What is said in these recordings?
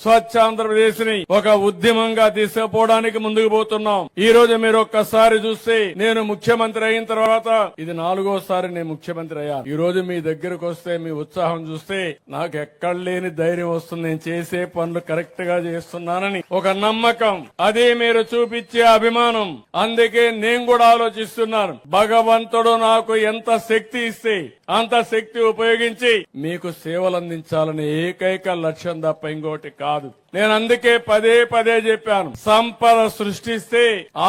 స్వచ్ఛ ఆంధ్రప్రదేశ్ ని ఒక ఉద్యమంగా తీసుకుపోవడానికి ముందుకు పోతున్నాం. ఈ రోజు మీరు ఒక్కసారి చూస్తే నేను ముఖ్యమంత్రి అయిన తర్వాత ఇది 4వ సారి నేను ముఖ్యమంత్రి అయ్యాను. ఈ రోజు మీ దగ్గరకు వస్తే మీ ఉత్సాహం చూస్తే నాకు ఎక్కడ లేని ధైర్యం వస్తుంది. నేను చేసే పనులు కరెక్ట్ గా చేస్తున్నానని ఒక నమ్మకం, అదే మీరు చూపించే అభిమానం. అందుకే నేను కూడా ఆలోచిస్తున్నాను, భగవంతుడు నాకు ఎంత శక్తి ఇస్తే అంత శక్తి ఉపయోగించి మీకు సేవలు అందించాలని ఏకైక లక్ష్యం తప్ప ఇంకోటి కాదు. నేను అందుకే పదే పదే చెప్పాను, సంపద సృష్టిస్తే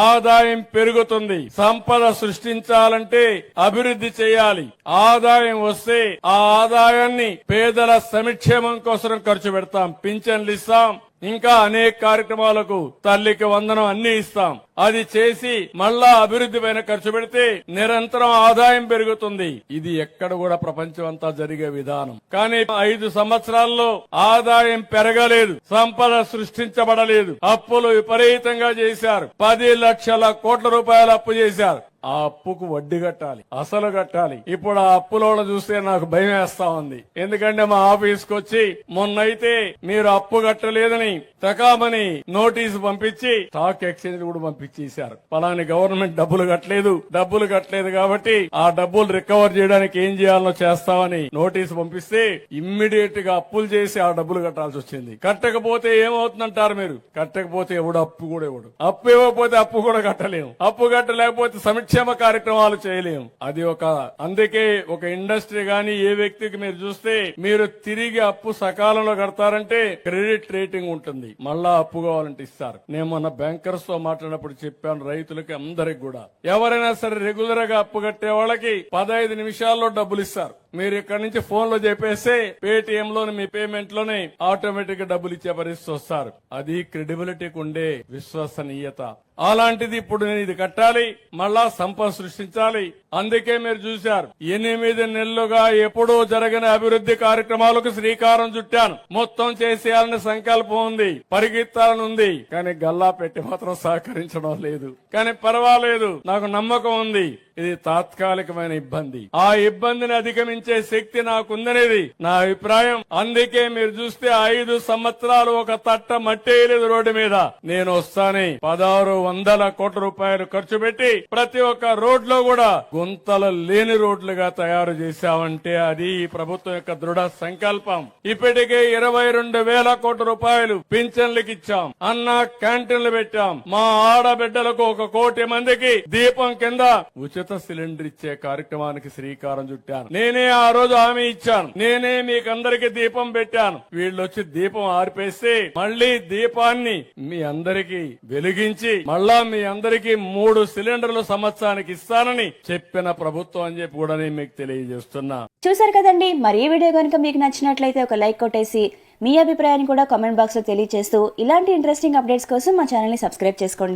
ఆదాయం పెరుగుతుంది. సంపద సృష్టించాలంటే అభివృద్ధి చేయాలి. ఆదాయం వస్తే ఆ ఆదాయాన్ని పేదల సంక్షేమం కోసం ఖర్చు పెడతాం. పింఛన్లు ఇస్తాం, ఇంకా అనేక కార్యక్రమాలకు తల్లికి వందనం అన్ని ఇస్తాం. అది చేసి మళ్ళా అభివృద్ధి పైన ఖర్చు పెడితే నిరంతరం ఆదాయం పెరుగుతుంది. ఇది ఎక్కడ కూడా ప్రపంచం అంతా జరిగే విధానం. కానీ 5 సంవత్సరాల్లో ఆదాయం పెరగలేదు, సంపద సృష్టించబడలేదు. అప్పులు విపరీతంగా చేశారు. 10 లక్షల కోట్ల రూపాయలు అప్పు చేశారు. ఆ అప్పుకు వడ్డీ కట్టాలి, అసలు కట్టాలి. ఇప్పుడు ఆ అప్పులో చూస్తే నాకు భయం వేస్తా ఉంది. ఎందుకంటే మా ఆఫీస్కి వచ్చి మొన్నైతే మీరు అప్పు కట్టలేదని తకామని నోటీసు పంపించి స్టాక్ ఎక్స్చేంజ్ కూడా పంపించేశారు. పలాని గవర్నమెంట్ డబ్బులు కట్టలేదు కాబట్టి ఆ డబ్బులు రికవర్ చేయడానికి ఏం చేయాలో చేస్తామని నోటీసు పంపిస్తే ఇమ్మీడియట్ గా అప్పులు చేసి ఆ డబ్బులు కట్టాల్సి వచ్చింది. కట్టకపోతే ఏమవుతుందంటారు మీరు? కట్టకపోతే ఎవడు అప్పు కూడా ఇవ్వడు. అప్పు ఇవ్వకపోతే అప్పు కూడా కట్టలేము. అప్పు కట్టలేకపోతే సంక్షేమ కార్యక్రమాలు చేయలేము. అది అందుకే ఒక ఇండస్ట్రీ గాని ఏ వ్యక్తికి మీరు చూస్తే మీరు తిరిగి అప్పు సకాలంలో కడతారంటే క్రెడిట్ రేటింగ్ ఉంటుంది. మళ్ళా అప్పు కావాలంటే ఇస్తారు. నేను మొన్న బ్యాంకర్స్ తో మాట్లాడినప్పుడు చెప్పాను, రైతులకి అందరికి కూడా ఎవరైనా సరే రెగ్యులర్ గా అప్పు కట్టే వాళ్ళకి 15 నిమిషాల్లో డబ్బులు ఇస్తారు. మీరు ఇక్కడ నుంచి ఫోన్ లో చెప్పేస్తే పేటిఎం లోని మీ పేమెంట్ లోనే ఆటోమేటిక్ గా డబ్బులు ఇచ్చే పరిస్థితి వస్తారు. అది క్రెడిబిలిటీకి ఉండే విశ్వసనీయత. అలాంటిది ఇప్పుడు నేను ఇది కట్టాలి, మళ్ళా సంపద సృష్టించాలి. అందుకే మీరు చూశారు 8 నెలలుగా ఎప్పుడూ జరగని అభివృద్ధి కార్యక్రమాలకు శ్రీకారం చుట్టాను. మొత్తం చేసేయాలని సంకల్పం ఉంది, పరిగెత్తాలని ఉంది. కానీ గల్లా పెట్టి మాత్రం సహకరించడం లేదు. కానీ పర్వాలేదు, నాకు నమ్మకం ఉంది. ఇది తాత్కాలికమైన ఇబ్బంది. ఆ ఇబ్బందిని అధిగమించే శక్తి నాకుందనేది నా అభిప్రాయం. అందుకే మీరు చూస్తే 5 సంవత్సరాలు ఒక తట్ట మట్టేయలేదు రోడ్డు మీద. నేను వస్తానే 1600 కోట్ల రూపాయలు ఖర్చు పెట్టి ప్రతి ఒక్క రోడ్ లో కూడా గుంతలు లేని రోడ్లుగా తయారు చేశామంటే అది ఈ ప్రభుత్వం యొక్క దృఢ సంకల్పం. ఇప్పటికే 22,000 కోట్ల రూపాయలు పింఛన్లకు ఇచ్చాం. అన్న క్యాంటీన్లు పెట్టాం. మా ఆడబిడ్డలకు 1 కోటి మందికి దీపం కింద ఉచిత సిలిండర్ ఇచ్చే కార్యక్రమానికి శ్రీకారం చుట్టాను. నేనే ఆ రోజు హామీ ఇచ్చాను. నేనే మీకందరికి దీపం పెట్టాను. వీళ్ళొచ్చి దీపం ఆర్పేస్తే మళ్లీ దీపాన్ని మీ అందరికి వెలిగించి మళ్ళా మీ అందరికి 3 సిలిండర్లు సంవత్సరానికి ఇస్తానని చెప్పిన ప్రభుత్వం అని చెప్పి కూడా నేను మీకు తెలియజేస్తున్నా. చూసారు కదండి. మరి ఈ వీడియో కనుక మీకు నచ్చినట్లయితే ఒక లైక్ కొట్టేసి మీ అభిప్రాయాన్ని కూడా కామెంట్ బాక్స్ లో తెలియజేస్తూ ఇలాంటి ఇంట్రెస్టింగ్ అప్డేట్స్ కోసం మా ఛానల్ ని సబ్స్క్రైబ్ చేసుకోండి.